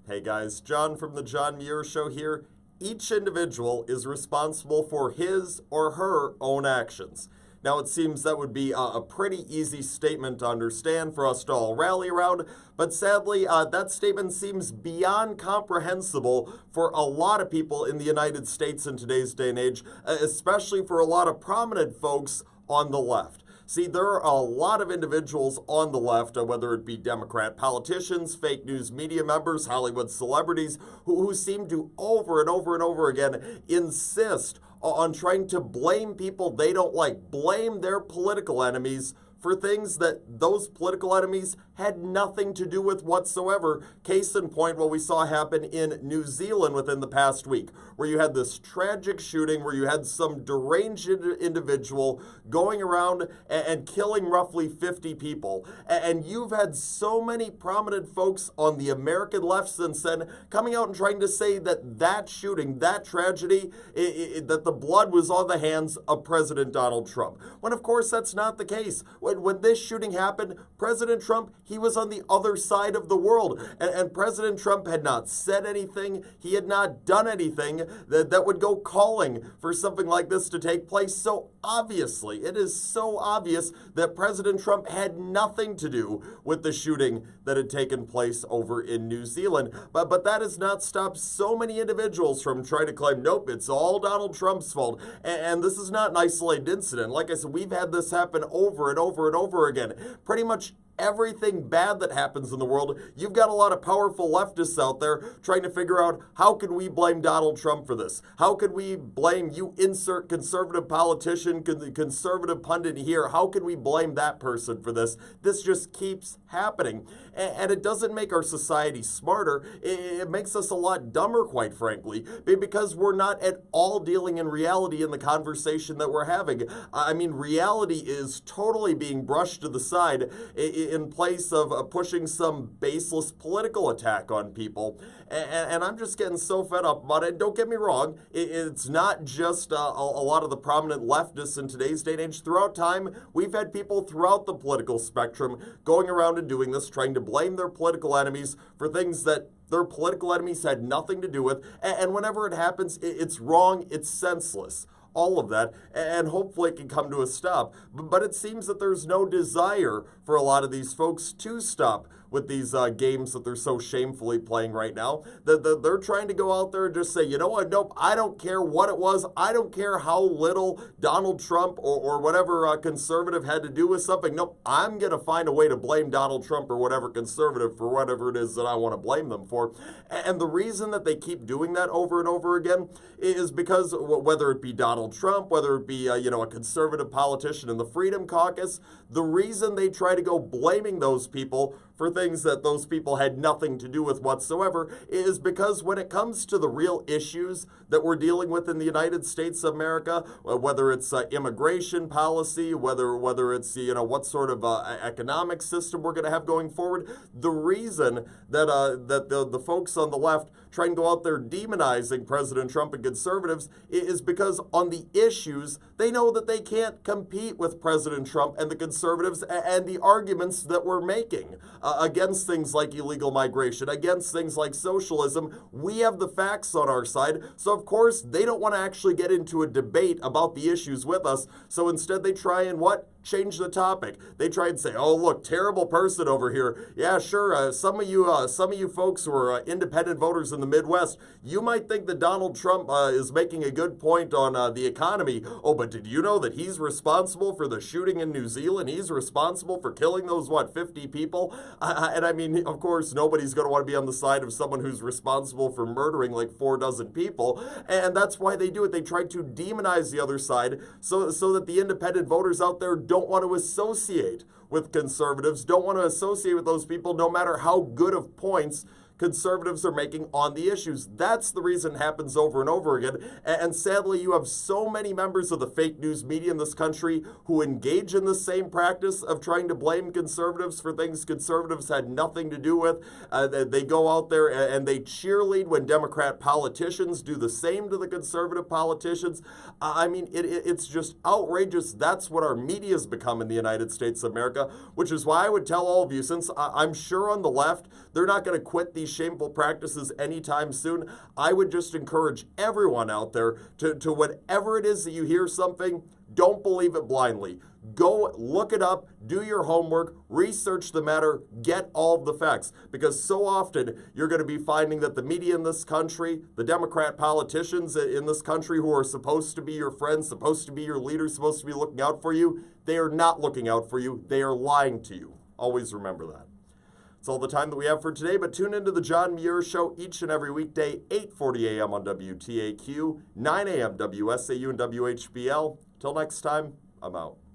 Hey guys, John from the John Muir Show here. Each individual is responsible for his or her own actions. Now, it seems that would be a pretty easy statement to understand for us to all rally around, but sadly, that statement seems beyond comprehensible for a lot of people in the United States in today's day and age, especially for a lot of prominent folks on the left. See, there are a lot of individuals on the left, whether it be Democrat politicians, fake news media members, Hollywood celebrities, who seem to over and over and over again insist on trying to blame people they don't like, blame their political enemies for things that those political enemies had nothing to do with whatsoever. Case in point, what we saw happen in New Zealand within the past week, where you had this tragic shooting where you had some deranged individual going around and killing roughly 50 people. And you've had so many prominent folks on the American left since then coming out and trying to say that that shooting, that tragedy, that the blood was on the hands of President Donald Trump. When of course that's not the case. When this shooting happened, President Trump, he was on the other side of the world. And President Trump had not said anything. He had not done anything that would go calling for something like this to take place. So obviously, it is so obvious that President Trump had nothing to do with the shooting that had taken place over in New Zealand. But that has not stopped so many individuals from trying to claim, nope, it's all Donald Trump's fault. And this is not an isolated incident. Like I said, we've had this happen over and over and over again. Pretty much everything bad that happens in the world, you've got a lot of powerful leftists out there trying to figure out, how can we blame Donald Trump for this? How can we blame you insert conservative politician, conservative pundit here? How can we blame that person for this? This just keeps happening. And it doesn't make our society smarter. It makes us a lot dumber, quite frankly, because we're not at all dealing in reality in the conversation that we're having. I mean, reality is totally being brushed to the side in place of pushing some baseless political attack on people. And I'm just getting so fed up about it. Don't get me wrong, it's not just a lot of the prominent leftists in today's day and age. Throughout time, we've had people throughout the political spectrum going around and doing this, trying to blame their political enemies for things that their political enemies had nothing to do with. And whenever it happens, it's wrong, it's senseless. All of that, and hopefully it can come to a stop. But it seems that there's no desire for a lot of these folks to stop with these games that they're so shamefully playing right now. They're trying to go out there and just say, you know what, nope, I don't care what it was. I don't care how little Donald Trump or whatever conservative had to do with something. Nope, I'm going to find a way to blame Donald Trump or whatever conservative for whatever it is that I want to blame them for. And the reason that they keep doing that over and over again is because whether it be Donald Trump, whether it be a conservative politician in the Freedom Caucus, the reason they try to go blaming those people for things that those people had nothing to do with whatsoever is because when it comes to the real issues that we're dealing with in the United States of America, whether it's immigration policy, whether it's what sort of economic system we're going to have going forward, the reason that the folks on the left trying to go out there demonizing President Trump and conservatives is because on the issues they know that they can't compete with President Trump and the conservatives and the arguments that we're making against things like illegal migration, against things like socialism. We have the facts on our side, so of course they don't want to actually get into a debate about the issues with us, so instead they try and change the topic. They try and say, oh, look, terrible person over here. Yeah, sure, some of you folks who are independent voters in the Midwest, you might think that Donald Trump is making a good point on the economy. Oh, but did you know that he's responsible for the shooting in New Zealand? He's responsible for killing those, 50 people? And I mean, of course, nobody's going to want to be on the side of someone who's responsible for murdering like 4 dozen people. And that's why they do it. They try to demonize the other side so that the independent voters out there don't want to associate with conservatives, don't want to associate with those people no matter how good of points conservatives are making on the issues. That's the reason it happens over and over again. And sadly, you have so many members of the fake news media in this country who engage in the same practice of trying to blame conservatives for things conservatives had nothing to do with. They go out there and they cheerlead when Democrat politicians do the same to the conservative politicians. I mean, it's just outrageous. That's what our media has become in the United States of America, which is why I would tell all of you, since I'm sure on the left, They're not going to quit these shameful practices anytime soon. I would just encourage everyone out there to whatever it is that you hear something, don't believe it blindly. Go look it up, do your homework, research the matter, get all of the facts. Because so often you're going to be finding that the media in this country, the Democrat politicians in this country who are supposed to be your friends, supposed to be your leaders, supposed to be looking out for you, they are not looking out for you. They are lying to you. Always remember that. That's all the time that we have for today, but tune into the John Muir Show each and every weekday, 8:40 a.m. on WTAQ, 9 a.m. WSAU and WHBL. Till next time, I'm out.